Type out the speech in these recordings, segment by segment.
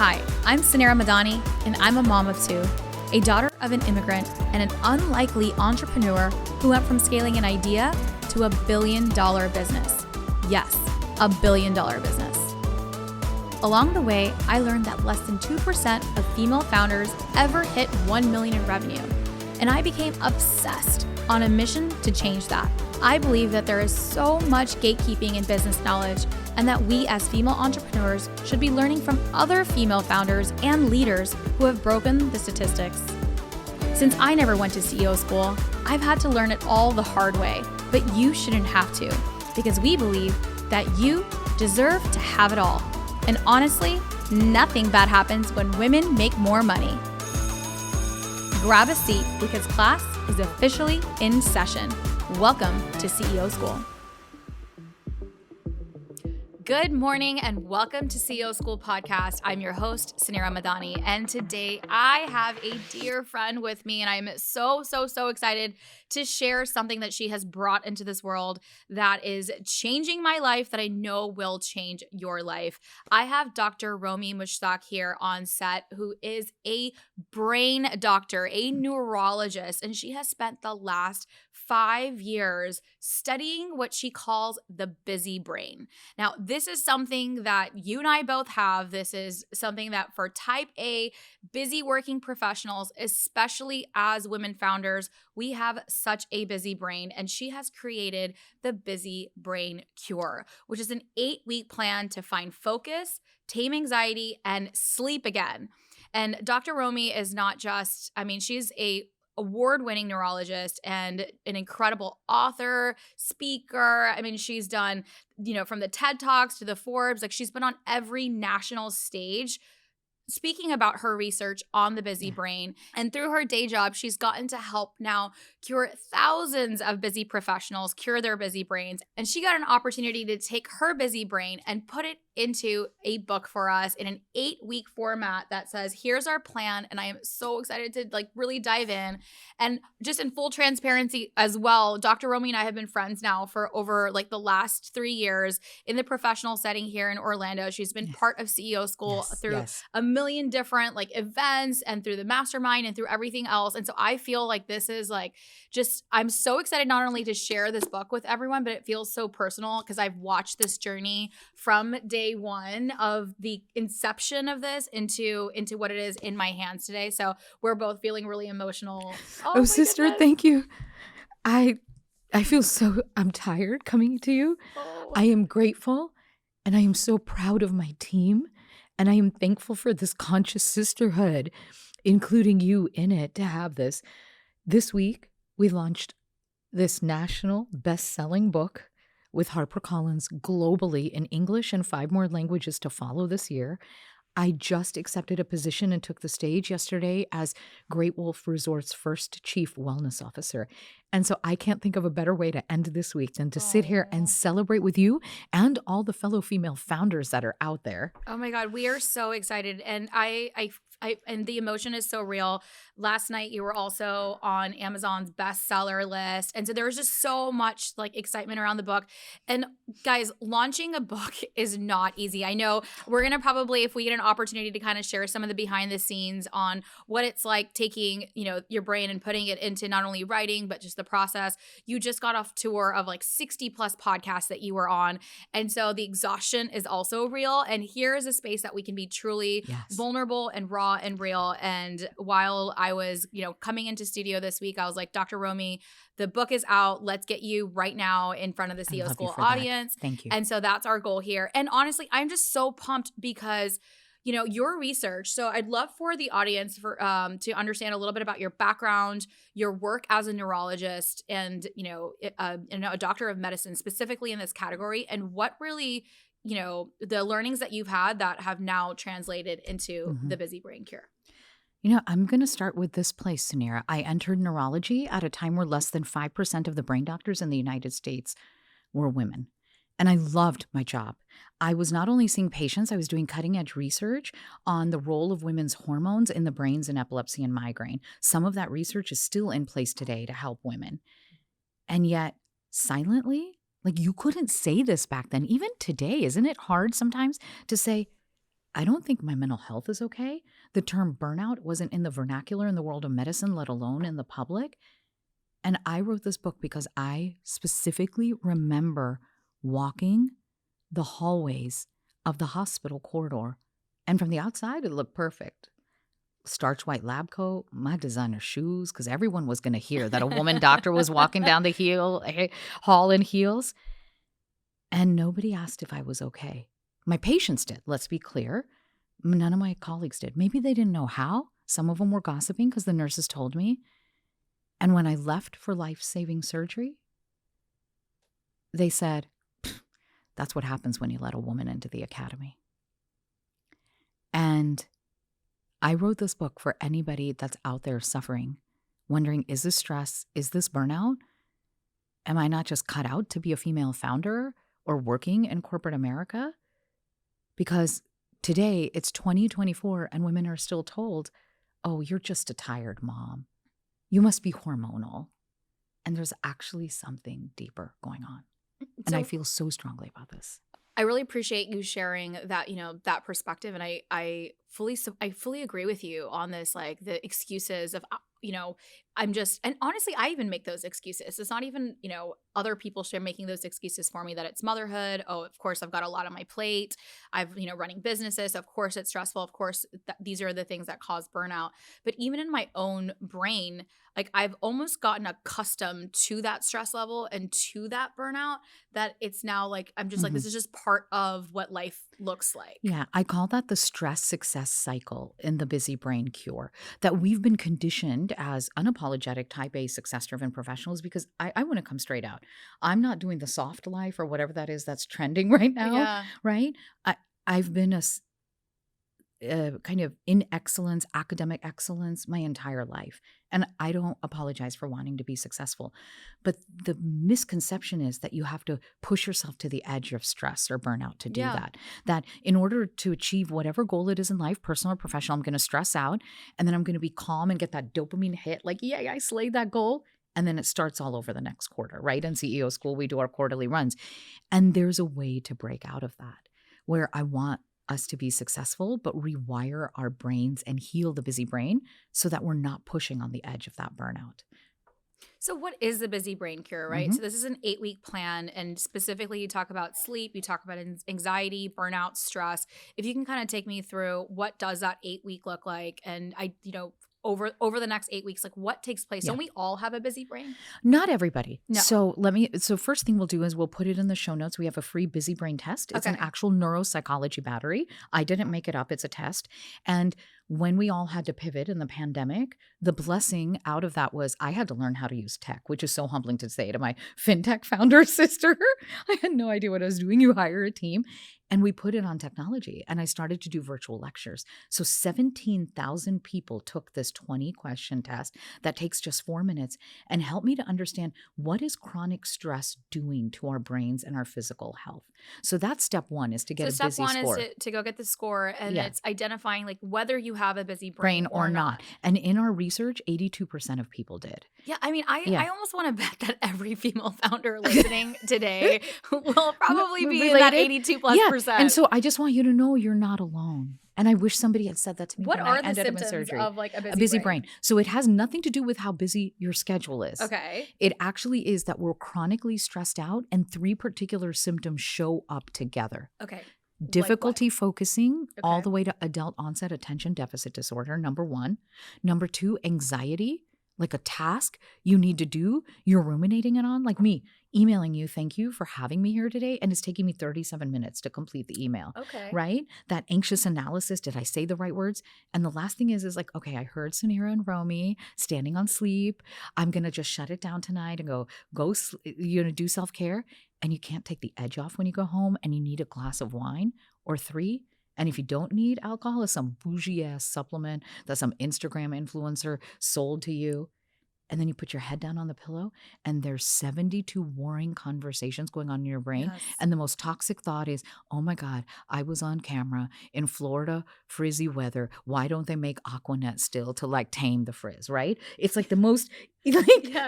Hi, I'm Suneera Madani, and I'm a mom of two, a daughter of an immigrant, and an unlikely entrepreneur who went from scaling an idea to $1 billion business. Yes, $1 billion business. Along the way, I learned that less than 2% of female founders ever hit 1 million in revenue, and I became obsessed on a mission to change that. I believe that there is so much gatekeeping in business knowledge, and that we as female entrepreneurs should be learning from other female founders and leaders who have broken the statistics. Since I never went to CEO school, I've had to learn it all the hard way, but you shouldn't have to, because we believe that you deserve to have it all. And honestly, nothing bad happens when women make more money. Grab a seat because class is officially in session. Welcome to CEO School. Good morning and welcome to CEO School Podcast. I'm your host, Suneera Madani, and today I have a dear friend with me, and I'm so excited to share something that she has brought into this world that is changing my life, that I know will change your life. I have Dr. Romie Mushtaq here on set, who is a brain doctor, a neurologist, and she has spent the last 5 years studying what she calls the busy brain. Now, this is something that you and I both have. This is something that for type A, busy working professionals, especially as women founders, we have such a busy brain. And she has created the Busy Brain Cure, which is an 8-week plan to find focus, tame anxiety, and sleep again. And Dr. Romie is not just, she's a award-winning neurologist and an incredible author, speaker. She's done, from the TED Talks to the Forbes, she's been on every national stage speaking about her research on the busy brain. And through her day job, she's gotten to help now cure thousands of busy professionals cure their busy brains. And she got an opportunity to take her busy brain and put it into a book for us in an 8-week format that says, here's our plan. And I am so excited to really dive in. And just in full transparency as well, Dr. Romie and I have been friends now for over the last 3 years in the professional setting here in Orlando. She's been part of CEO School through a million different events and through the mastermind and through everything else. And so I feel like this is I'm so excited not only to share this book with everyone, but it feels so personal because I've watched this journey from day one of the inception of this into what it is in my hands today. So we're both feeling really emotional. Oh sister, goodness. Thank you. I feel I'm tired coming to you. I am grateful and I am so proud of my team. And I am thankful for this conscious sisterhood, including you in it, to have this. This week, we launched this national best-selling book with HarperCollins globally in English and 5 more languages to follow this year. I just accepted a position and took the stage yesterday as Great Wolf Resort's first chief wellness officer. And so I can't think of a better way to end this week than to sit here and celebrate with you and all the fellow female founders that are out there. Oh my God, we are so excited. And I and the emotion is so real. Last night, you were also on Amazon's bestseller list. And so there was just so much excitement around the book. And guys, launching a book is not easy. I know we're going to probably, if we get an opportunity to kind of share some of the behind the scenes on what it's like taking, your brain and putting it into not only writing, but just the process. You just got off tour of 60 plus podcasts that you were on. And so the exhaustion is also real. And here is a space that we can be truly vulnerable and raw and real. And while I was, coming into studio this week, I was like, Dr. Romie, the book is out. Let's get you right now in front of the CEO School audience. Thank you. And so that's our goal here. And honestly, I'm just so pumped because your research. So I'd love for the audience to understand a little bit about your background, your work as a neurologist, and a doctor of medicine specifically in this category, and what really the learnings that you've had that have now translated into the Busy Brain Cure. I'm going to start with this place, Suneera. I entered neurology at a time where less than 5% of the brain doctors in the United States were women. And I loved my job. I was not only seeing patients, I was doing cutting-edge research on the role of women's hormones in the brains in epilepsy and migraine. Some of that research is still in place today to help women. And yet, silently, you couldn't say this back then. Even today, isn't it hard sometimes to say, I don't think my mental health is okay. The term burnout wasn't in the vernacular in the world of medicine, let alone in the public. And I wrote this book because I specifically remember walking the hallways of the hospital corridor. And from the outside, it looked perfect. Starch white lab coat, my designer shoes, because everyone was going to hear that a woman doctor was walking down the hall in heels. And nobody asked if I was okay. My patients did, let's be clear. None of my colleagues did. Maybe they didn't know how. Some of them were gossiping because the nurses told me. And when I left for life-saving surgery, they said, that's what happens when you let a woman into the academy. And I wrote this book for anybody that's out there suffering, wondering, is this stress? Is this burnout? Am I not just cut out to be a female founder or working in corporate America? Because today it's 2024 and women are still told, oh, you're just a tired mom. You must be hormonal. And there's actually something deeper going on. And I feel so strongly about this. I really appreciate you sharing that, that perspective. And I fully agree with you on this, like the excuses of, and honestly, I even make those excuses. It's not even, other people making those excuses for me that it's motherhood. Oh, of course, I've got a lot on my plate. I've, running businesses. Of course, it's stressful. Of course, these are the things that cause burnout. But even in my own brain, like I've almost gotten accustomed to that stress level and to that burnout that it's now like, I'm just like, this is just part of what life looks like. Yeah, I call that the stress success cycle in the busy brain cure, that we've been conditioned as unapologetic type A success-driven professionals because I want to come straight out. I'm not doing the soft life or whatever that is that's trending right now, right? I've been a kind of in excellence, academic excellence my entire life. And I don't apologize for wanting to be successful. But the misconception is that you have to push yourself to the edge of stress or burnout to do that. That in order to achieve whatever goal it is in life, personal or professional, I'm going to stress out and then I'm going to be calm and get that dopamine hit like, yay, I slayed that goal. And then it starts all over the next quarter, right? In CEO school, we do our quarterly runs. And there's a way to break out of that where I want us to be successful, but rewire our brains and heal the busy brain so that we're not pushing on the edge of that burnout. So what is the busy brain cure, right? So this is an 8-week plan, and specifically you talk about sleep, you talk about anxiety, burnout, stress. If you can kind of take me through what does that 8-week look like, and over the next 8 weeks, like what takes place? Don't we all have a busy brain? Not everybody. No. So first thing we'll do is we'll put it in the show notes. We have a free busy brain test. It's an actual neuropsychology battery. I didn't make it up. It's a test. And when we all had to pivot in the pandemic, the blessing out of that was I had to learn how to use tech, which is so humbling to say to my fintech founder sister. I had no idea what I was doing. You hire a team. And we put it on technology, and I started to do virtual lectures. So 17,000 people took this 20-question test that takes just 4 minutes and helped me to understand what is chronic stress doing to our brains and our physical health. So that's step one, is to get a busy score. So step one is to go get the score, and it's identifying like whether you have a busy brain or not. And in our research, 82% of people did. Yeah, I mean, I almost want to bet that every female founder listening today will probably be in that 82+%. And so I just want you to know you're not alone. And I wish somebody had said that to me. What are the symptoms of like a busy brain? So it has nothing to do with how busy your schedule is. Okay. It actually is that we're chronically stressed out and 3 particular symptoms show up together. Okay. Difficulty focusing all the way to adult onset attention deficit disorder, number 1. Number 2, anxiety. Like a task you need to do, you're ruminating it on. Like me, emailing you, thank you for having me here today. And it's taking me 37 minutes to complete the email. Okay. Right? That anxious analysis. Did I say the right words? And the last thing is like, okay, I heard Suneera and Romie standing on sleep. I'm going to just shut it down tonight and go do self-care. And you can't take the edge off when you go home and you need a glass of wine or 3. And if you don't need alcohol, it's some bougie-ass supplement that some Instagram influencer sold to you. And then you put your head down on the pillow and there's 72 warring conversations going on in your brain. Yes. And the most toxic thought is, oh my God, I was on camera in Florida, frizzy weather. Why don't they make Aquanet still to like tame the frizz, right? It's like the most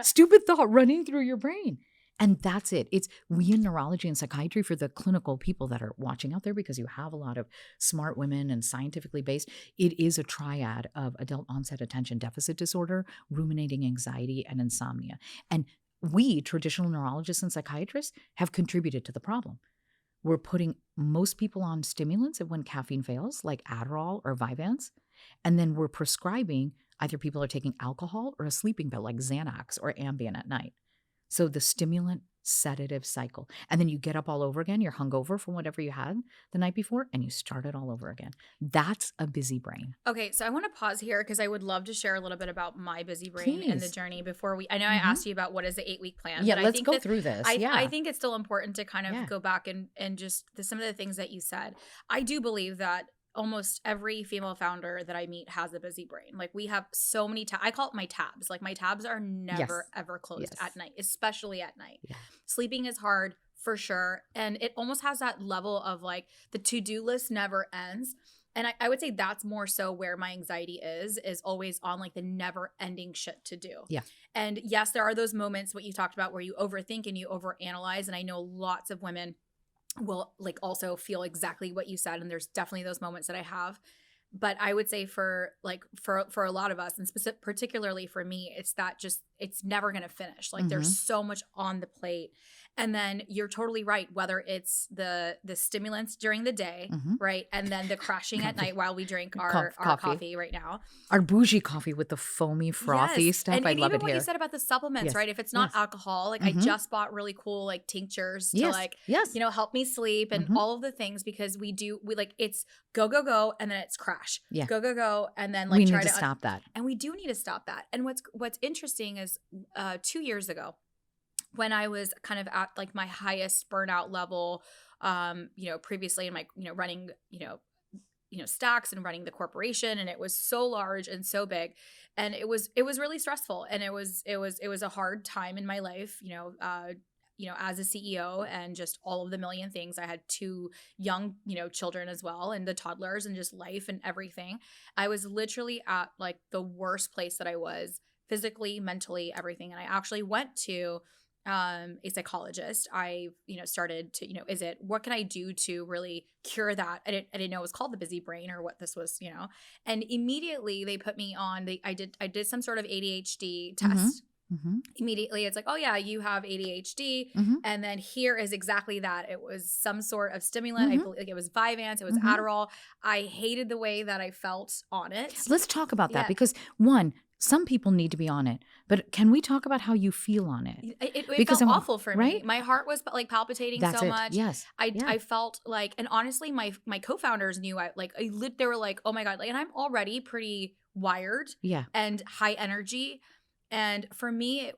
stupid thought running through your brain. And that's it. It's we in neurology and psychiatry, for the clinical people that are watching out there, because you have a lot of smart women and scientifically based, it is a triad of adult onset attention deficit disorder, ruminating anxiety, and insomnia. And we, traditional neurologists and psychiatrists, have contributed to the problem. We're putting most people on stimulants when caffeine fails, like Adderall or Vyvanse. And then we're prescribing, either people are taking alcohol or a sleeping pill like Xanax or Ambien at night. So the stimulant sedative cycle. And then you get up all over again. You're hungover from whatever you had the night before, and you start it all over again. That's a busy brain. Okay, so I want to pause here because I would love to share a little bit about my busy brain and the Please. journey before I know I asked you about what is the 8-week plan. Yeah, but let's I think go that through this. I think it's still important to kind of Yeah. go back and just some of the things that you said. I do believe that almost every female founder that I meet has a busy brain. Like we have so many I call it my tabs. Like my tabs are never ever closed Yes. at night, especially at night. Yeah. Sleeping is hard for sure. And it almost has that level of like the to-do list never ends. And I would say that's more so where my anxiety is always on like the never ending shit to do. Yeah. And yes, there are those moments, what you talked about, where you overthink and you overanalyze. And I know lots of women will like also feel exactly what you said. And there's definitely those moments that I have. But I would say for a lot of us, and particularly for me, it's that just, it's never going to finish. Like there's so much on the plate. And then you're totally right, whether it's the stimulants during the day, right? And then the crashing at night while we drink our coffee right now. Our bougie coffee with the foamy, frothy stuff. And I love even it what here. you said about the supplements, Yes. right? If it's not alcohol, like I just bought really cool like tinctures to like, you know, help me sleep and all of the things, because we like, it's go, go, go. And then it's crash. Yeah. Go, go, go. And then like we try need to stop that. And we do need to stop that. And what's interesting is 2 years ago, when I was kind of at like my highest burnout level, you know, previously in my, you know, running, you know, stacks and running the corporation, and it was so large and so big, and it was really stressful, and it was a hard time in my life, you know, as a CEO, and just all of the million things. I had 2 young, you know, children as well, and the toddlers, and just life and everything. I was literally at like the worst place that I was physically, mentally, everything. And I actually went to a psychologist. I, you know, started to, you know, what can I do to really cure that? I didn't know it was called the busy brain or what this was, you know, and immediately they put me on I did some sort of ADHD test. Immediately it's like, oh yeah, you have ADHD. And then here is exactly that. It was some sort of stimulant. I believe like it was Vyvanse, it was Adderall. I hated the way that I felt on it. Let's talk about that, because one, some people need to be on it, but can we talk about how you feel on it? It Because felt I'm- awful for right? me. My heart was like palpitating That's so it. much. Yes. I felt like, and honestly, my co-founders knew they were like, oh my God, like, and I'm already pretty wired Yeah. and high energy. And for me, it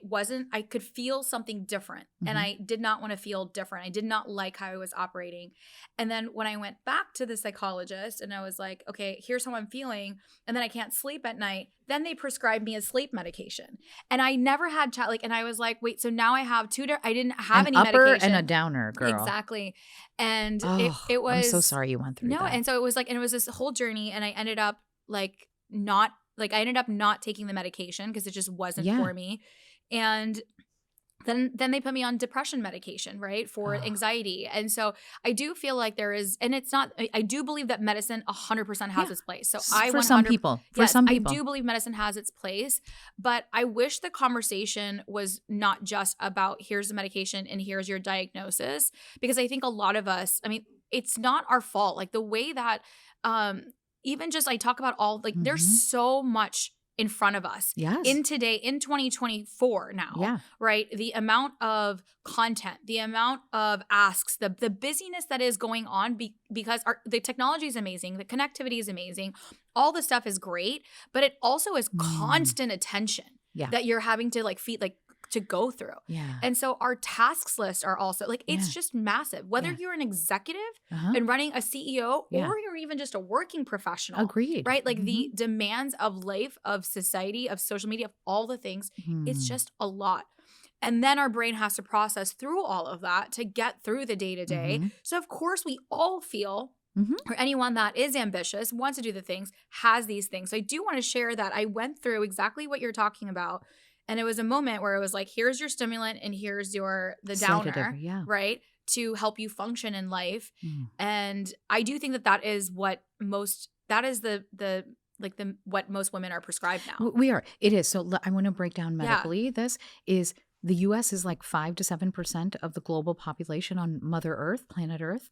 wasn't, I could feel something different, and I did not want to feel different. I did not like how I was operating. And then when I went back to the psychologist and I was like, okay, here's how I'm feeling, and then I can't sleep at night, then they prescribed me a sleep medication. And I never had and I was like, wait, so now I have I didn't have An any upper medication. and a downer, girl. Exactly. And Oh, it was, I'm so sorry you went through that. and so it was like, and it was this whole journey, and I ended up not taking the medication because it just wasn't for me. And then they put me on depression medication, right, for anxiety. And so I do feel like there is, and it's not, I do believe that medicine 100% has its place. So For some people. I do believe medicine has its place, but I wish the conversation was not just about here's the medication and here's your diagnosis, because I think a lot of us, I mean, it's not our fault. Like the way that, even just I talk about all, like there's so much in front of us in 2024 now, right? The amount of content, the amount of asks, the busyness that is going on because the technology is amazing, the connectivity is amazing, all the stuff is great, but it also is constant attention that you're having to like feed, like to go through. And so our tasks list are also like, it's just massive. Whether you're an executive and running a CEO or you're even just a working professional. Agreed. Right? Like the demands of life, of society, of social media, of all the things, it's just a lot. And then our brain has to process through all of that to get through the day-to-day. So of course we all feel, or anyone that is ambitious, wants to do the things, has these things. So I do want to share that I went through exactly what you're talking about. And it was a moment where it was like, here's your stimulant and here's the downer, Sedative, yeah. right? To help you function in life. Mm. And I do think that is what most what most women are prescribed now. We are. It is. So I want to break down Yeah. medically. This is the U.S. is like 5 to 7% of the global population on Mother Earth, planet Earth.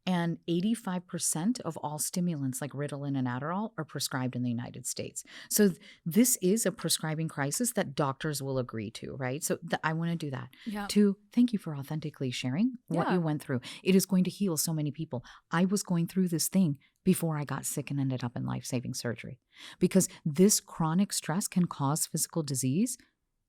And 85% of all stimulants like Ritalin and Adderall are prescribed in the United States. So this is a prescribing crisis that doctors will agree to, right? So I want to do that. Yeah. 2, thank you for authentically sharing what you went through. It is going to heal so many people. I was going through this thing before I got sick and ended up in life-saving surgery because this chronic stress can cause physical disease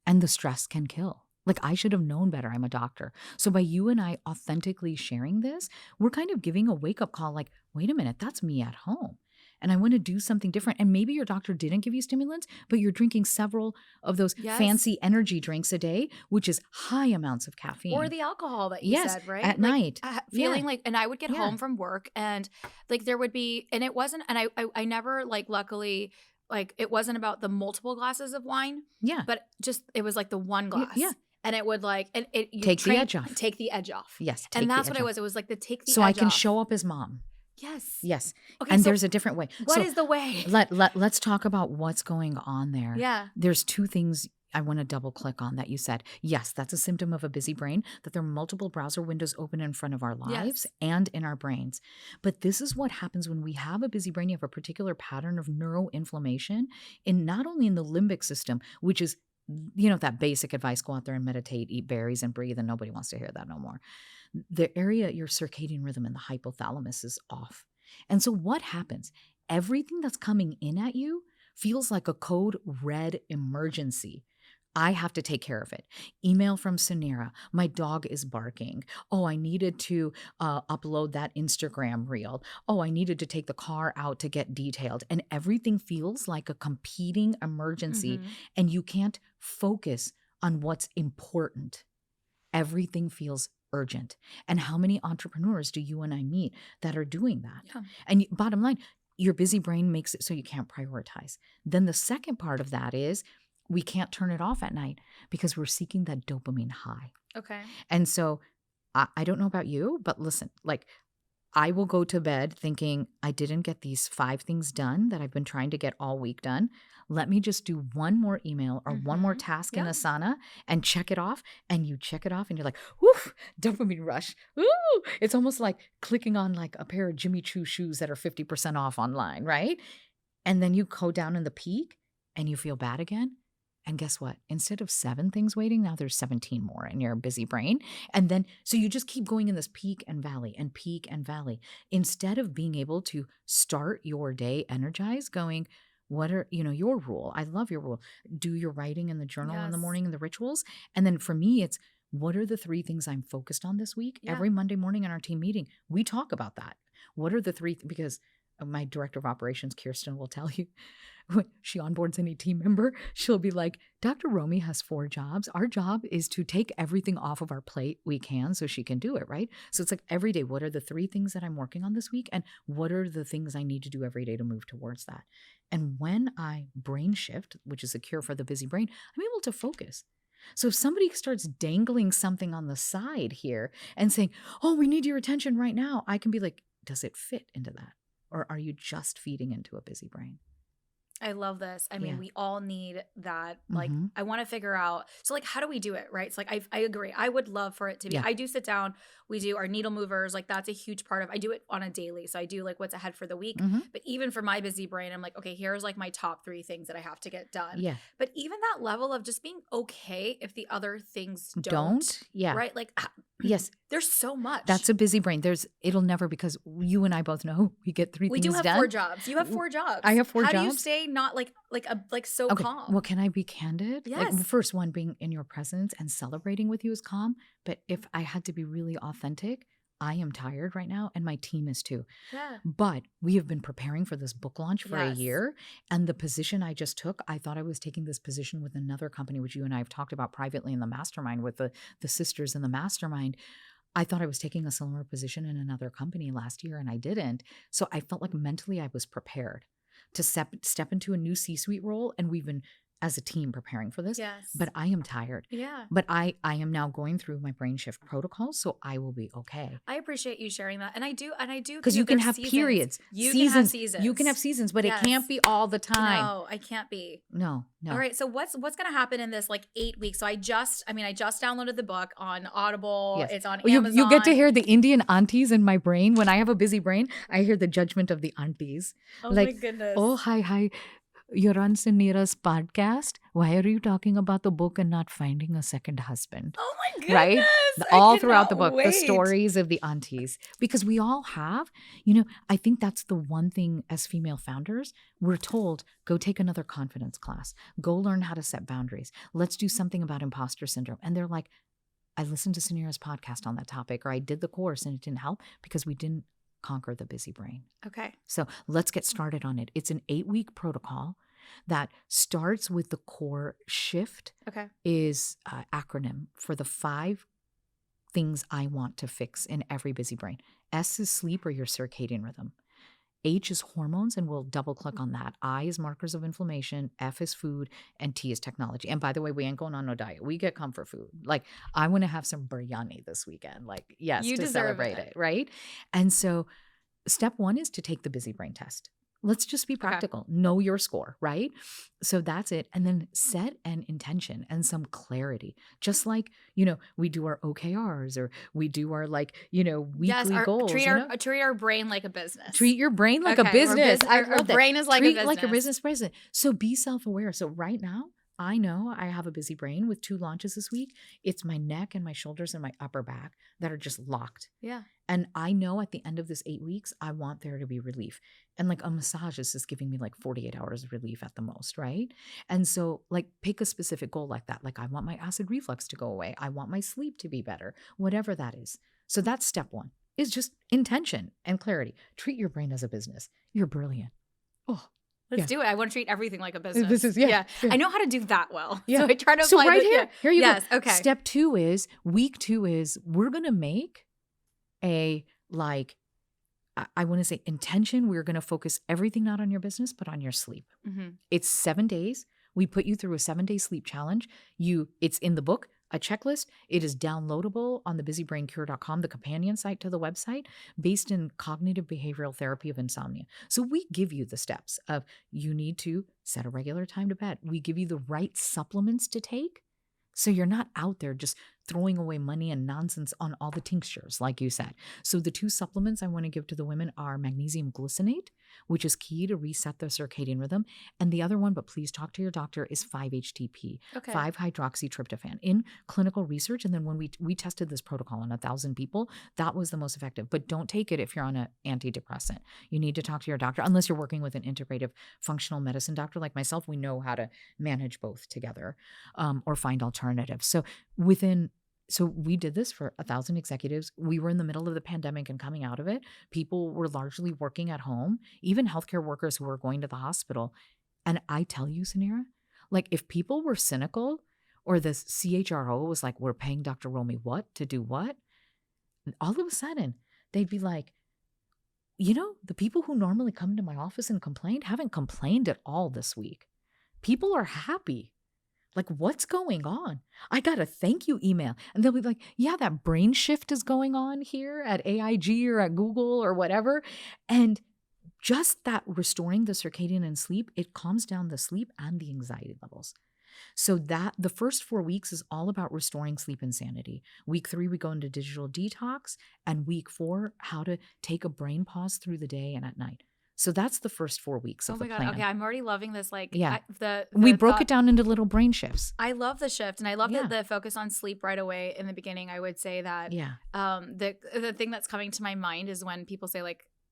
and the stress can kill. Like, I should have known better. I'm a doctor. So by you and I authentically sharing this, we're kind of giving a wake-up call like, wait a minute, that's me at home. And I want to do something different. And maybe your doctor didn't give you stimulants, but you're drinking several of those fancy energy drinks a day, which is high amounts of caffeine. Or the alcohol that you said, right? At night. Feeling like, and I would get home from work and like there would be, and it wasn't, and I never like, luckily, like it wasn't about the multiple glasses of wine. Yeah. But just, it was like the one glass. Yeah. And it would like, and it take the edge off. Take the edge off. Yes. And that's what it was. It was like the take the edge off. So I can show up as mom. Yes. Yes. Okay, and so there's a different way. What is the way? Let's talk about what's going on there. Yeah. There's 2 things I want to double click on that you said. Yes, that's a symptom of a busy brain, that there are multiple browser windows open in front of our lives and in our brains. But this is what happens when we have a busy brain. You have a particular pattern of neuroinflammation in not only in the limbic system, which is, you know, that basic advice, go out there and meditate, eat berries and breathe, and nobody wants to hear that no more. The area, your circadian rhythm in the hypothalamus is off. And so what happens? Everything that's coming in at you feels like a code red emergency. I have to take care of it. Email from Suneera. My dog is barking. Oh, I needed to upload that Instagram reel. Oh, I needed to take the car out to get detailed. And everything feels like a competing emergency. And you can't focus on what's important. Everything feels urgent. And how many entrepreneurs do you and I meet that are doing that? Yeah. And bottom line, your busy brain makes it so you can't prioritize. Then the second part of that is, we can't turn it off at night because we're seeking that dopamine high. Okay. And so I don't know about you, but listen, like I will go to bed thinking I didn't get these 5 things done that I've been trying to get all week done. Let me just do one more email or one more task in Asana and check it off. And you check it off and you're like, woof, dopamine rush. Ooh, it's almost like clicking on like a pair of Jimmy Choo shoes that are 50% off online, right? And then you go down in the peak and you feel bad again. And guess what? Instead of 7 things waiting, now there's 17 more in your busy brain. And then, so you just keep going in this peak and valley and peak and valley. Instead of being able to start your day energized, going, what are, you know, your rule? I love your rule. Do your writing in the journal in the morning and the rituals. And then for me, it's, what are the 3 things I'm focused on this week? Every Monday morning in our team meeting, we talk about that. What are the 3, because my director of operations, Kirsten, will tell you, when she onboards any team member, she'll be like, Dr. Romie has 4 jobs. Our job is to take everything off of our plate we can so she can do it, right? So it's like every day, what are the 3 things that I'm working on this week? And what are the things I need to do every day to move towards that? And when I brain shift, which is a cure for the busy brain, I'm able to focus. So if somebody starts dangling something on the side here and saying, oh, we need your attention right now, I can be like, does it fit into that? Or are you just feeding into a busy brain? I love this. I mean, we all need that. Like, I want to figure out. So, like, how do we do it, right? It's like, I agree. I would love for it to be. I do sit down. We do our needle movers. Like, that's a huge part of. I do it on a daily. So I do like what's ahead for the week. But even for my busy brain, I'm like, okay, here's like my top 3 things that I have to get done. Yeah. But even that level of just being okay if the other things don't. Yeah. Right. Like, yes. There's so much. That's a busy brain. It'll never, because you and I both know we get 3 things done. We do have 4 jobs. You have 4 jobs. I have 4 jobs. How do you stay not like so calm? Well, can I be candid? Yes. Like, first one, being in your presence and celebrating with you is calm. But if I had to be really authentic, I am tired right now, and my team is too. Yeah. But we have been preparing for this book launch for a year. And the position I just took, I thought I was taking this position with another company, which you and I have talked about privately in the mastermind with the sisters in the mastermind. I thought I was taking a similar position in another company last year, and I didn't. So I felt like mentally I was prepared to step into a new C-suite role. And we've been as a team preparing for this. Yes. But I am tired. Yeah. But I am now going through my brain shift protocol, so I will be okay. I appreciate you sharing that. And I do. Because you can have periods. You can have seasons. You can have seasons, but it can't be all the time. No, I can't be. No. All right. So what's going to happen in this like 8 weeks? So I just downloaded the book on Audible. Yes. It's on Amazon. You get to hear the Indian aunties in my brain. When I have a busy brain, I hear the judgment of the aunties. Oh like, my goodness. Oh, hi. You're on Suneera's podcast. Why are you talking about the book and not finding a second husband? Oh my goodness. Right? All throughout the book, the stories of the aunties. Because we all have, I think that's the one thing as female founders, we're told, go take another confidence class. Go learn how to set boundaries. Let's do something about imposter syndrome. And they're like, I listened to Suneera's podcast on that topic, or I did the course and it didn't help because we didn't conquer the busy brain. Okay. So let's get started on it. It's an 8-week protocol that starts with the core shift. Okay. Is an acronym for the 5 things I want to fix in every busy brain. S is sleep or your circadian rhythm. H is hormones, and we'll double click on that. I is markers of inflammation. F is food, and T is technology. And by the way, we ain't going on no diet. We get comfort food. Like, I want to have some biryani this weekend. Like, yes, you to celebrate it, right? And so step 1 is to take the busy brain test. Let's just be practical. Okay. Know your score, right? So that's it. And then set an intention and some clarity. Just like, we do our OKRs or we do our weekly goals. Treat our brain like a business. Treat your brain like a business. Our brain is like a business. Treat like a business president. So be self-aware. So right now, I know I have a busy brain with 2 launches this week. It's my neck and my shoulders and my upper back that are just locked. Yeah. And I know at the end of this 8 weeks, I want there to be relief. And like a massage is just giving me like 48 hours of relief at the most, right? And so like pick a specific goal like that. Like I want my acid reflux to go away. I want my sleep to be better, whatever that is. So that's step 1 is just intention and clarity. Treat your brain as a business. You're brilliant. Oh. Let's do it. I want to treat everything like a business. This is, yeah. I know how to do that well. Yeah. So I try to So apply right this, here, here you yes, go. Okay. Step 2 is, week 2 is, we're going to make a, I want to say intention. We're going to focus everything not on your business, but on your sleep. Mm-hmm. It's 7 days. We put you through a 7-day sleep challenge. It's in the book, a checklist. It is downloadable on the busybraincure.com, the companion site to the website, based in cognitive behavioral therapy of insomnia. So we give you the steps of, you need to set a regular time to bed. We give you the right supplements to take, so you're not out there just throwing away money and nonsense on all the tinctures, like you said. So the 2 supplements I want to give to the women are magnesium glycinate, which is key to reset the circadian rhythm. And the other one, but please talk to your doctor, is 5-HTP, 5-hydroxytryptophan. In clinical research, and then when we tested this protocol on 1,000 people, that was the most effective. But don't take it if you're on an antidepressant. You need to talk to your doctor, unless you're working with an integrative functional medicine doctor like myself. We know how to manage both together, or find alternatives. So we did this for 1,000 executives. We were in the middle of the pandemic and coming out of it. People were largely working at home, even healthcare workers who were going to the hospital. And I tell you, Suneera, like if people were cynical, or the CHRO was like, we're paying Dr. Romie what to do what? All of a sudden, they'd be like, the people who normally come to my office and complain haven't complained at all this week. People are happy. Like, what's going on? I got a thank you email. And they'll be like, yeah, that brain shift is going on here at AIG or at Google or whatever. And just that restoring the circadian and sleep, it calms down the sleep and the anxiety levels. So that the first 4 weeks is all about restoring sleep and sanity. Week 3, we go into digital detox. And week 4, how to take a brain pause through the day and at night. So that's the first 4 weeks of the plan. Oh my God. Okay. I'm already loving this. We broke it down into little brain shifts. I love the shift. And I love the focus on sleep right away in the beginning. I would say that the thing that's coming to my mind is when people say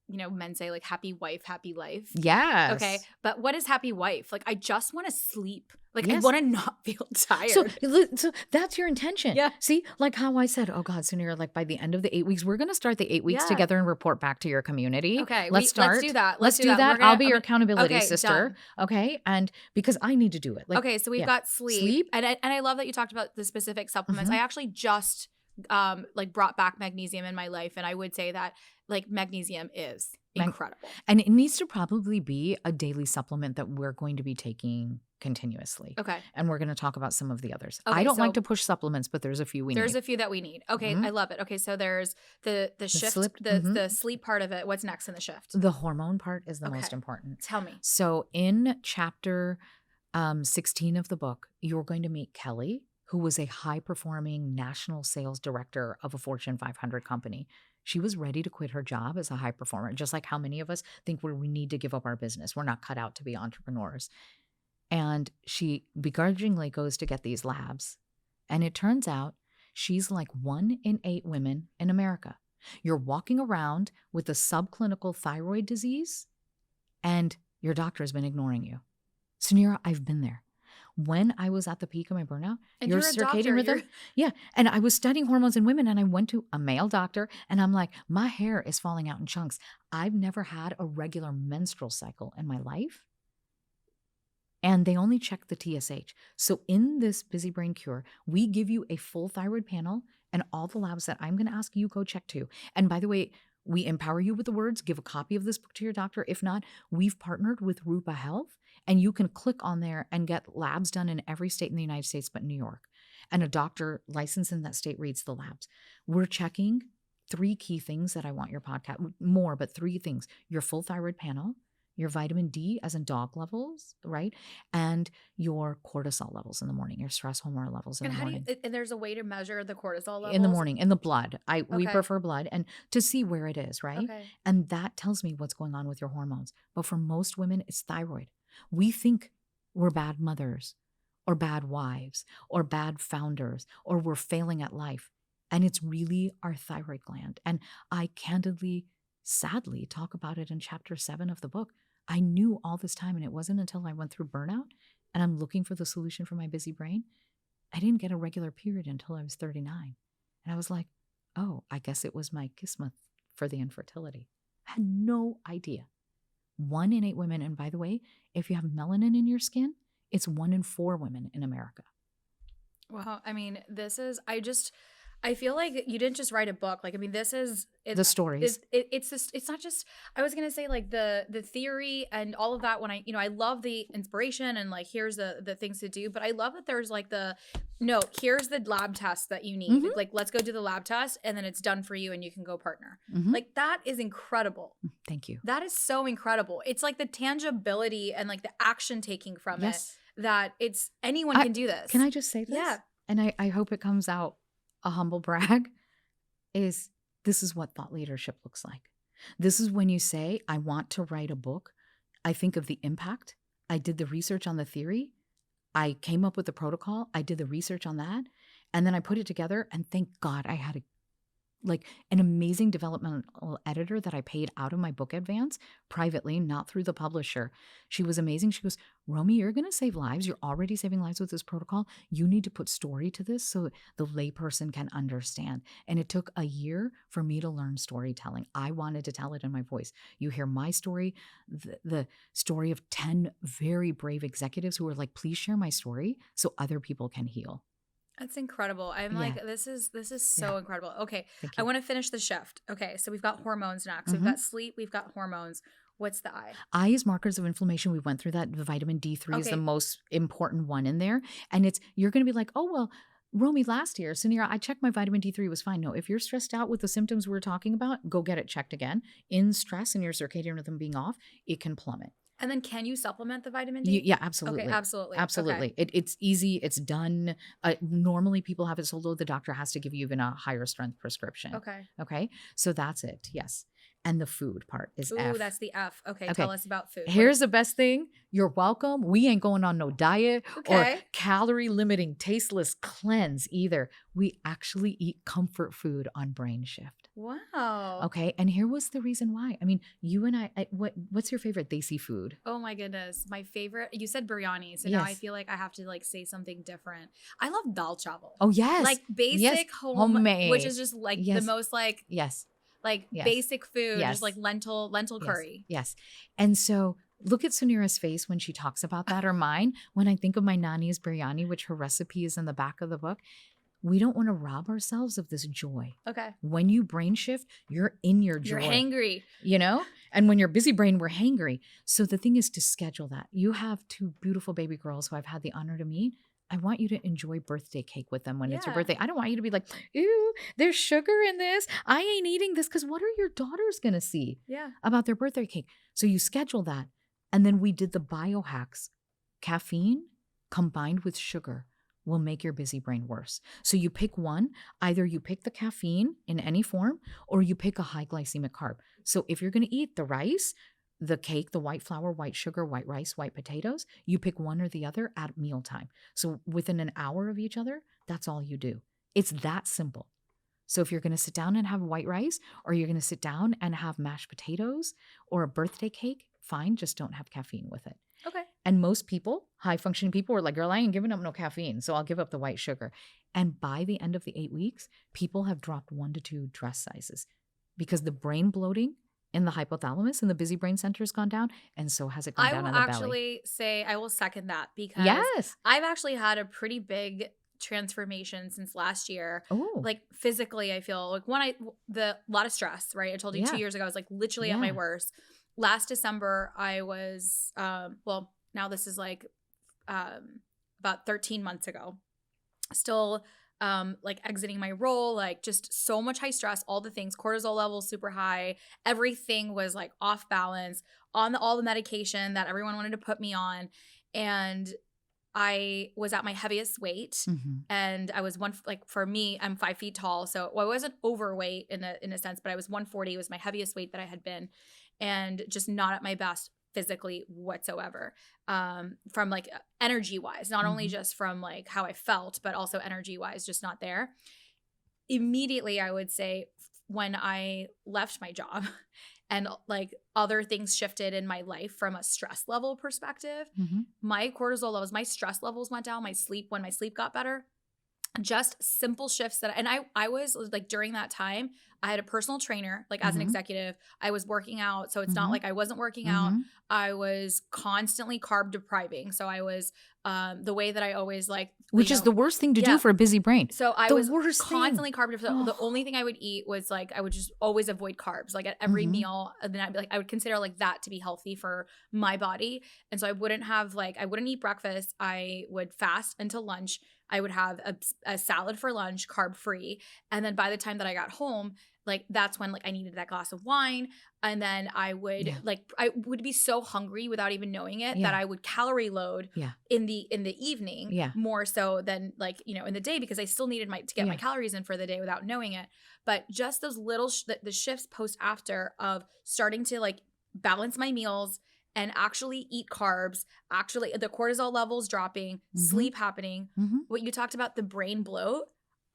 men say happy wife, happy life. Yes. Okay. But what is happy wife? I just want to sleep. I want to not feel tired. So that's your intention. Yeah. See, like how I said, oh God, Suneera, by the end of the 8 weeks, we're going to start the 8 weeks together and report back to your community. Okay. Let's start. Let's do that. Let's do that. I'll be your accountability sister. Done. Okay. And because I need to do it. Okay. So we've got sleep. And I love that you talked about the specific supplements. Mm-hmm. I actually just brought back magnesium in my life. And I would say that magnesium is incredible. And it needs to probably be a daily supplement that we're going to be taking continuously. Okay. And we're going to talk about some of the others. Okay, I don't so like to push supplements, but there's a few we need. There's a few that we need. Okay, I love it. Okay, so there's the shift, the sleep part of it. What's next in the shift? The hormone part is the most important. Tell me. So in chapter 16 of the book, you're going to meet Kelly, who was a high-performing national sales director of a Fortune 500 company. She was ready to quit her job as a high performer, just like how many of us think we need to give up our business. We're not cut out to be entrepreneurs. And she begrudgingly goes to get these labs. And it turns out she's like 1 in 8 women in America. You're walking around with a subclinical thyroid disease, and your doctor has been ignoring you. Suneera, I've been there. When I was at the peak of my burnout, And your you're a circadian doctor, rhythm. Yeah. And I was studying hormones in women, and I went to a male doctor, and I'm like, my hair is falling out in chunks. I've never had a regular menstrual cycle in my life. And they only check the TSH. So in this Busy Brain Cure, we give you a full thyroid panel and all the labs that I'm going to ask you go check too. And by the way, we empower you with the words. Give a copy of this book to your doctor. If not, we've partnered with Rupa Health, and you can click on there and get labs done in every state in the United States but New York. And a doctor licensed in that state reads the labs. We're checking 3 key things that I want your podcast, more, but 3 things. Your full thyroid panel, your vitamin D as in dog levels, right? And your cortisol levels in the morning, your stress hormone levels in the morning. And there's a way to measure the cortisol levels? In the morning, in the blood. We Okay. prefer blood, and to see where it is, right? Okay. And that tells me what's going on with your hormones. But for most women, it's thyroid. We think we're bad mothers or bad wives or bad founders or we're failing at life. And it's really our thyroid gland. And I candidly, sadly, talk about it in chapter 7 of the book. I knew all this time, and it wasn't until I went through burnout and I'm looking for the solution for my busy brain. I didn't get a regular period until I was 39. And I was like, oh, I guess it was my kismet for the infertility. I had no idea. 1 in 8 women, and by the way, if you have melanin in your skin, it's 1 in 4 women in America. Well, I mean, I feel like you didn't just write a book. Like, I mean, this is The stories. It's not just, I was going to say like the theory and all of that when I love the inspiration and like, here's the things to do, but I love that there's like here's the lab test that you need. Mhm. Like, let's go do the lab test and then it's done for you and you can go partner. Mhm. Like, that is incredible. Thank you. That is so incredible. It's like the tangibility and like the action taking from Yes. it that it's anyone can do this. Can I just say this? Yeah. And I hope it comes out a humble brag, this is what thought leadership looks like. This is when you say, I want to write a book. I think of the impact. I did the research on the theory. I came up with the protocol. I did the research on that. And then I put it together, and thank God I had an amazing developmental editor that I paid out of my book advance privately, not through the publisher. She was amazing. She goes, Romie, you're going to save lives. You're already saving lives with this protocol. You need to put story to this so the layperson can understand. And it took a year for me to learn storytelling. I wanted to tell it in my voice. You hear my story, the story of 10 very brave executives who were like, please share my story so other people can heal. That's incredible. I'm like, this is so incredible. Okay. Thank you. I want to finish the shift. Okay. So we've got hormones next. We've got sleep. We've got hormones. What's the I? I is markers of inflammation. We went through that. The vitamin D3 is the most important one in there. And you're going to be like, oh, well, Romie, last year, Suneera, I checked my vitamin D3 was fine. No, if you're stressed out with the symptoms we're talking about, go get it checked again. In stress and your circadian rhythm being off, it can plummet. And then can you supplement the vitamin D? Yeah, absolutely. Okay, absolutely. Absolutely. Okay. It's easy. It's done. Normally people have it sold, though the doctor has to give you even a higher strength prescription. Okay. Okay. So that's it. Yes. And the food part is F. Ooh, that's the F. Okay. Tell us about food. Here's the best thing. You're welcome. We ain't going on no diet or calorie limiting, tasteless cleanse either. We actually eat comfort food on Brain Shift. Wow. Okay. And here was the reason why. I mean, you and I what's your favorite desi food? Oh my goodness. My favorite, you said biryani. So now I feel like I have to like say something different. I love dal chawal. Oh, yes. Like basic homemade, which is just like the most like, basic food, just like lentil curry. Yes. And so look at Suneera's face when she talks about that, or mine. When I think of my nani's biryani, which her recipe is in the back of the book, we don't want to rob ourselves of this joy. Okay. When you brain shift, you're in your joy. You're hangry. You know? And when you're busy brain, we're hangry. So the thing is to schedule that. You have 2 beautiful baby girls who I've had the honor to meet. I want you to enjoy birthday cake with them when it's your birthday. I don't want you to be like, ew, there's sugar in this. I ain't eating this. Because what are your daughters going to see about their birthday cake? So you schedule that. And then we did the biohacks. Caffeine combined with sugar will make your busy brain worse. So you pick one. Either you pick the caffeine in any form or you pick a high glycemic carb. So if you're going to eat the rice, the cake, the white flour, white sugar, white rice, white potatoes, you pick one or the other at mealtime. So within an hour of each other, that's all you do. It's that simple. So if you're going to sit down and have white rice, or you're going to sit down and have mashed potatoes or a birthday cake, fine, just don't have caffeine with it. Okay. And most people, high functioning people, are like, girl, I ain't giving up no caffeine, so I'll give up the white sugar. And by the end of the 8 weeks, people have dropped 1 to 2 dress sizes because the brain bloating in the hypothalamus and the busy brain center has gone down, and so has it gone down in the belly. I will actually say I will second that because I've actually had a pretty big transformation since last year. Oh. Like physically, I feel like a lot of stress, right? I told you 2 years ago, I was like literally at my worst. Last December, I was, now this is like about 13 months ago, still like exiting my role, like just so much high stress, all the things, cortisol levels super high, everything was like off balance on all the medication that everyone wanted to put me on. And I was at my heaviest weight, and I was for me, I'm 5 feet tall. So I wasn't overweight in a sense, but I was 140. It was my heaviest weight that I had been, and just not at my best physically whatsoever. From like energy wise, not only just from like how I felt, but also energy wise, just not there. Immediately, I would say when I left my job and like other things shifted in my life from a stress level perspective, my cortisol levels, my stress levels went down, when my sleep got better, just simple shifts and I was like, during that time, I had a personal trainer, like as an executive, I was working out. So it's not like I wasn't working out. I was constantly carb depriving. So I was, the way that I always like, which is the worst thing to do for a busy brain. So I was constantly carb depriving. The only thing I would eat was like, I would just always avoid carbs, like at every meal. And then I'd be like, I would consider like that to be healthy for my body. And so I wouldn't eat breakfast. I would fast until lunch. I would have a salad for lunch, carb free. And then by the time that I got home, like that's when like I needed that glass of wine. And then I would I would be so hungry without even knowing it that I would calorie load in the evening more so than like, in the day, because I still needed to get my calories in for the day without knowing it. But just those little the shifts post after of starting to like balance my meals and actually eat carbs, actually the cortisol levels dropping, sleep happening. What you talked about, the brain bloat,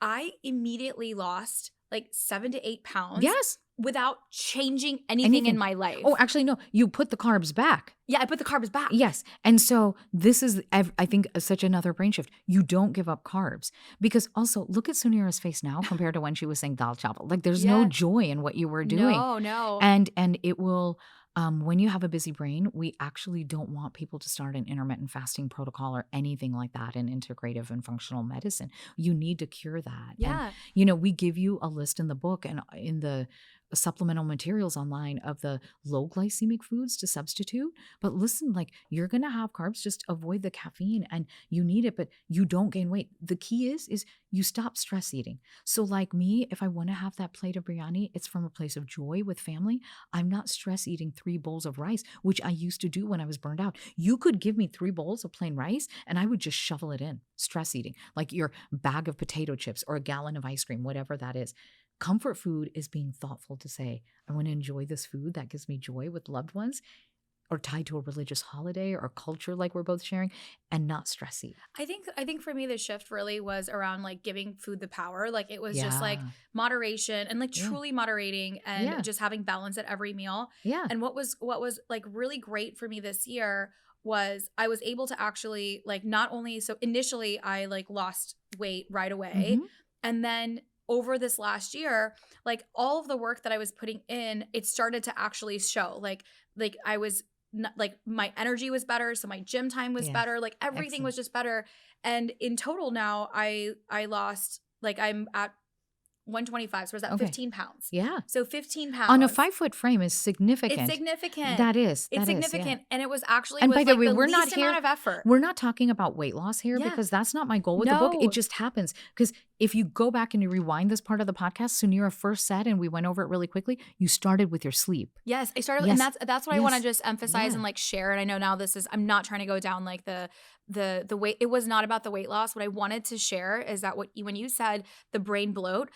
I immediately lost like 7 to 8 pounds. Yes. Without changing anything in my life. Oh, actually, no. You put the carbs back. Yeah, I put the carbs back. Yes. And so this is, I think, such another brain shift. You don't give up carbs. Because also, look at Suneera's face now compared to when she was saying dal chawal. Like, there's no joy in what you were doing. No. And it will... when you have a busy brain, we actually don't want people to start an intermittent fasting protocol or anything like that in integrative and functional medicine. You need to cure that. Yeah. And, we give you a list in the book and in the supplemental materials online of the low glycemic foods to substitute. But listen, like you're going to have carbs, just avoid the caffeine and you need it, but you don't gain weight. The key is you stop stress eating. So like me, if I want to have that plate of biryani, it's from a place of joy with family. I'm not stress eating 3 bowls of rice, which I used to do when I was burned out. You could give me 3 bowls of plain rice and I would just shovel it in, stress eating, like your bag of potato chips or a gallon of ice cream, whatever that is. Comfort food is being thoughtful to say, I want to enjoy this food that gives me joy with loved ones or tied to a religious holiday or culture like we're both sharing and not stress eat. I think for me, the shift really was around like giving food the power. Like it was just like moderation and like truly moderating and just having balance at every meal. Yeah. And what was like really great for me this year was I was able to actually like not only, so initially I like lost weight right away. And then over this last year, like all of the work that I was putting in, it started to actually show like I was not, like my energy was better. So my gym time was better. Like everything was just better. And in total now I lost, like I'm at 125. So was that Okay. 15 pounds? Yeah. So 15 pounds. On a 5-foot frame is significant. It's significant. That is. It's That is, significant. yeah. And it was actually And with by the way, the we're not least here. amount of effort. We're not talking about weight loss here Yeah. because that's not my goal with the book. No. It just happens. Because if you go back and you rewind this part of the podcast, Suneera first said, and we went over it really quickly, you started with your sleep. Yes, I started, Yes. and that's what I want to Yes. just emphasize Yeah. and like share. And I know now I'm not trying to go down like the weight. It was not about the weight loss. What I wanted to share is that when you said the brain bloat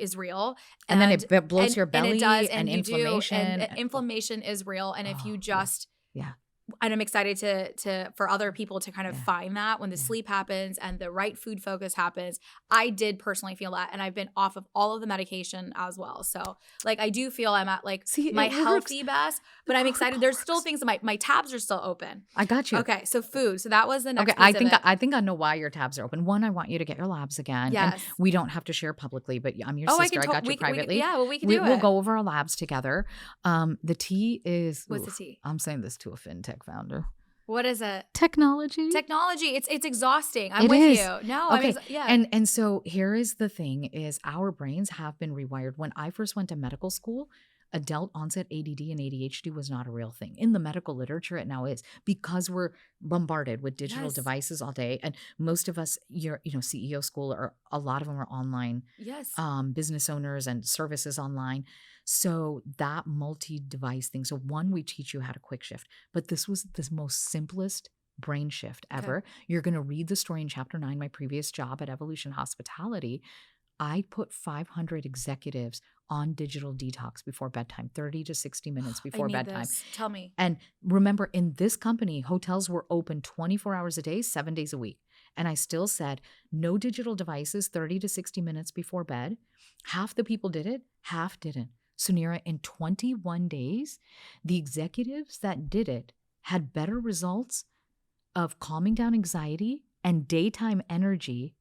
is real, And then it bloats your belly and it does, and you do, inflammation. and inflammation is real. And if you yeah. just Yeah. and I'm excited to for other people to kind of Yeah. find that when the Yeah. sleep happens and the right food focus happens. I did personally feel that, and I've been off of all of the medication as well. So like I do feel I'm at like my healthy best, but I'm excited. There's still things that my tabs are still open. I got you. Okay, so food. So that was the next. Okay, piece of it. I think I know why your tabs are open. One, I want you to get your labs again. Yes. And we don't have to share publicly, but I'm your Oh, sister. I got you we privately. we can do it. We'll go over our labs together. The T is What's the T? I'm saying this to a fintech founder. What is it? Technology. Technology. It's exhausting. I'm It with is. you. No, Okay. yeah. And so here is the thing is our brains have been rewired. When I first went to medical school, adult onset ADD and ADHD was not a real thing. In the medical literature, it now is because we're bombarded with digital Yes. devices all day. And most of us, CEO school, or a lot of them are online, Yes. business owners and services online. So that multi-device thing. So one, we teach you how to quick shift, but this was the most simplest brain shift ever. Okay. You're going to read the story in chapter 9, my previous job at Evolution Hospitality. I put 500 executives on digital detox before bedtime, 30 to 60 minutes before I need bedtime. this. Tell me. And remember, in this company, hotels were open 24 hours a day, 7 days a week. And I still said, no digital devices, 30 to 60 minutes before bed. Half the people did it, half didn't. Suneera, in 21 days, the executives that did it had better results of calming down anxiety and daytime energy,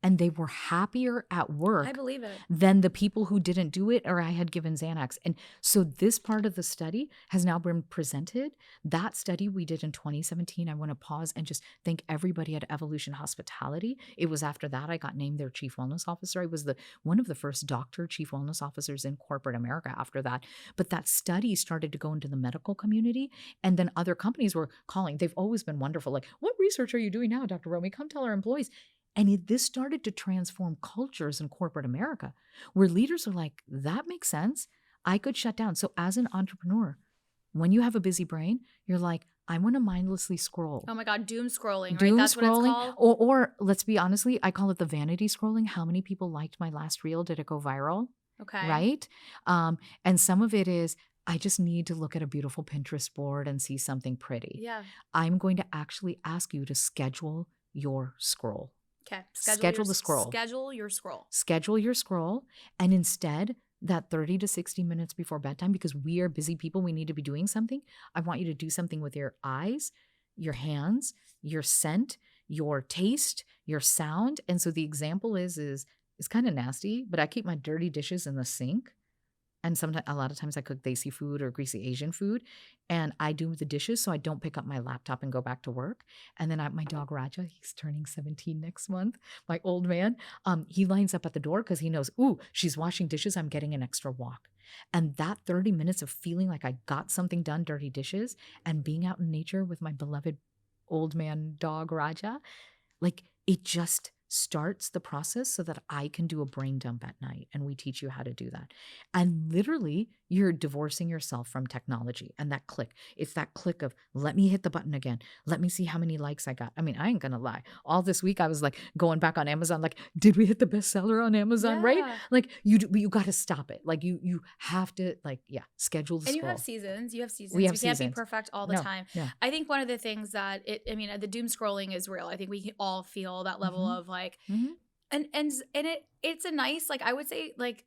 and they were happier at work I believe it. than the people who didn't do it or I had given Xanax. And so this part of the study has now been presented. That study we did in 2017, I want to pause and just thank everybody at Evolution Hospitality. It was after that I got named their chief wellness officer. I was one of the first doctor chief wellness officers in corporate America after that. But that study started to go into the medical community, and then other companies were calling. They've always been wonderful. Like, what research are you doing now, Dr. Romie? Come tell our employees. And this started to transform cultures in corporate America, where leaders are like, that makes sense. I could shut down. So as an entrepreneur, when you have a busy brain, you're like, I want to mindlessly scroll. Oh my God, doom scrolling, right? Doom That's scrolling, what it's called. or let's be honestly, I call it the vanity scrolling. How many people liked my last reel? Did it go viral? Okay. Right? And some of it is, I just need to look at a beautiful Pinterest board and see something pretty. Yeah. I'm going to actually ask you to schedule your scroll. Okay. Schedule the scroll. Schedule your scroll. Schedule your scroll. And instead, that 30 to 60 minutes before bedtime, because we are busy people, we need to be doing something. I want you to do something with your eyes, your hands, your scent, your taste, your sound. And so the example is it's kind of nasty, but I keep my dirty dishes in the sink. And sometimes, a lot of times I cook desi food or greasy Asian food, and I do the dishes so I don't pick up my laptop and go back to work. And then my dog Raja, he's turning 17 next month, my old man, he lines up at the door because he knows, ooh, she's washing dishes, I'm getting an extra walk. And that 30 minutes of feeling like I got something done, dirty dishes, and being out in nature with my beloved old man dog Raja, like it just starts the process so that I can do a brain dump at night. And we teach you how to do that. And literally, you're divorcing yourself from technology and that click. It's that click of, let me hit the button again. Let me see how many likes I got. I mean, I ain't going to lie. All this week, I was like going back on Amazon, like, did we hit the bestseller on Amazon, right? Like, you got to stop it. Like, you have to, like, schedule the And scroll. you have seasons. You have seasons. We have you can't seasons. be perfect all the time. Yeah. I think one of the things that the doom scrolling is real. I think we can all feel that level of like, and it's a nice, like, I would say, like,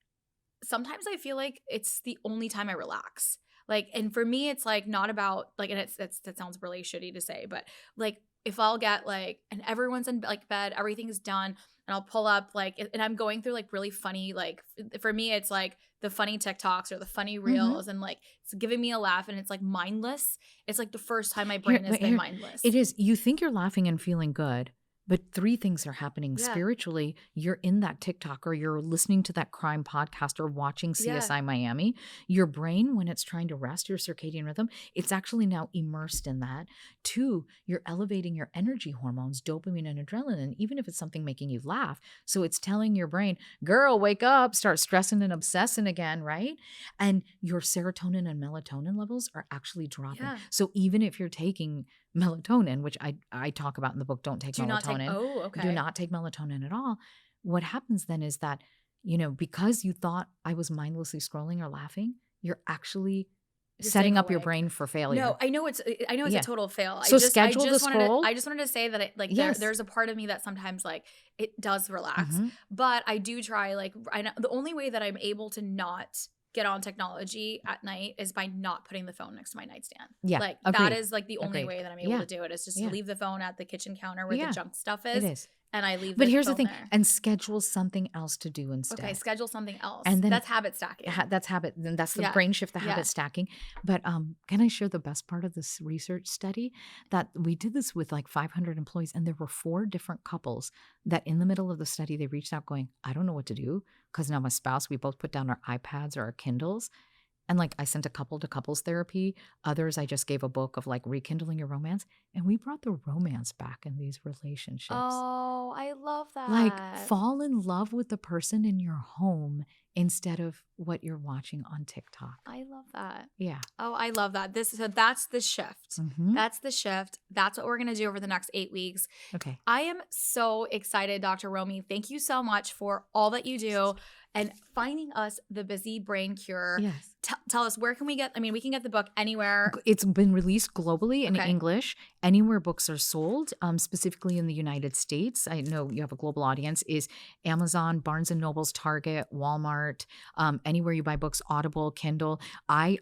sometimes I feel like it's the only time I relax. Like, and for me, it's like not about like, and that sounds really shitty to say, but like if I'll get like, and everyone's in like bed, everything's done, and I'll pull up like, and I'm going through like really funny, like for me, it's like the funny TikToks or the funny reels, and like it's giving me a laugh, and it's like mindless. It's like the first time my brain has been mindless. It is. You think you're laughing and feeling good, But 3 things are happening spiritually. You're in that TikTok, or you're listening to that crime podcast, or watching CSI Miami. Your brain, when it's trying to rest, your circadian rhythm, it's actually now immersed in that. 2, you're elevating your energy hormones, dopamine and adrenaline, even if it's something making you laugh. So it's telling your brain, girl, wake up, start stressing and obsessing again, right? And your serotonin and melatonin levels are actually dropping. Yeah. So even if you're taking melatonin, which I talk about in the book, don't take Do not melatonin. take, Do not take melatonin at all. What happens then is that, you know, because you thought I was mindlessly scrolling or laughing, you're actually setting up your brain for failure. No, I know it's a total fail. So schedule the scroll. I just wanted to say that there's a part of me that sometimes like it does relax, but I do try I know the only way that I'm able to not get on technology at night is by not putting the phone next to my nightstand. Yeah. Like agreed. That is like the only way that I'm able to do it is just to leave the phone at the kitchen counter where the junk stuff is. It is. And I leave. But here's the thing, there. And schedule something else to do instead. Okay, schedule something else. And then that's habit stacking. That's habit. Then that's the brain shift, the habit stacking. But can I share the best part of this research study? That we did this with like 500 employees, and there were 4 different couples that in the middle of the study they reached out going, I don't know what to do because now my spouse, we both put down our iPads or our Kindles. And like I sent a couple to couples therapy. Others, I just gave a book of like rekindling your romance. And we brought the romance back in these relationships. Oh, I love that. Like fall in love with the person in your home instead of what you're watching on TikTok. I love that. Yeah. Oh, I love that. So that's the shift. That's the shift. That's what we're going to do over the next 8 weeks. Okay. I am so excited, Dr. Romie. Thank you so much for all that you do and finding us the Busy Brain Cure. Yes. Tell us, where can we get, we can get the book anywhere. It's been released globally in English, anywhere books are sold, specifically in the United States. I know you have a global audience, is Amazon, Barnes & Noble's, Target, Walmart, anywhere you buy books, Audible, Kindle. I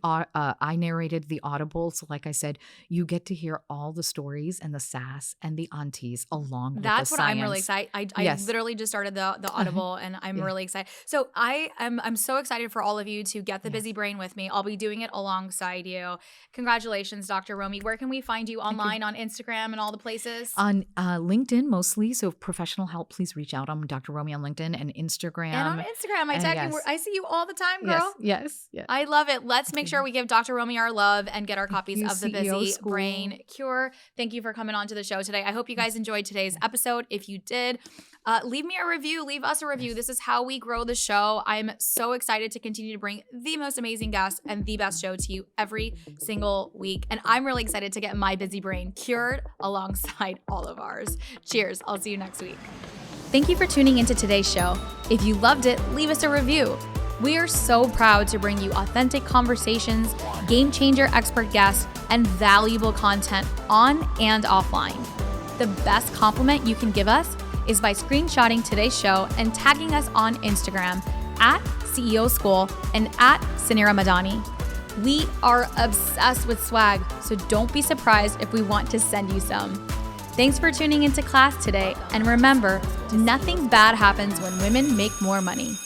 narrated the Audible. So like I said, you get to hear all the stories and the sass and the aunties along with the science. That's what I'm really excited. I literally just started the Audible and I'm really excited. So I'm so excited for all of you to get the Busy Brain with me. I'll be doing it alongside you. Congratulations, Dr. Romie. Where can we find you online, on Instagram and all the places? On LinkedIn mostly. So if professional help, please reach out. I'm Dr. Romie on LinkedIn and Instagram. And on Instagram, I tag you. I see you all the time, girl. Yes. I love it. Let's make sure we give Dr. Romie our love and get our copies of the Busy Brain Cure. Thank you for coming on to the show today. I hope you guys enjoyed today's episode. If you did, leave me a review. Leave us a review. This is how we grow the show. I'm so excited to continue to bring the most amazing guests and the best show to you every single week. And I'm really excited to get my busy brain cured alongside all of ours. Cheers. I'll see you next week. Thank you for tuning into today's show. If you loved it, leave us a review. We are so proud to bring you authentic conversations, game changer expert guests, and valuable content on and offline. The best compliment you can give us is by screenshotting today's show and tagging us on Instagram at CEO School and at Suneera Madani. We are obsessed with swag, so don't be surprised if we want to send you some. Thanks for tuning into class today, and remember, nothing bad happens when women make more money.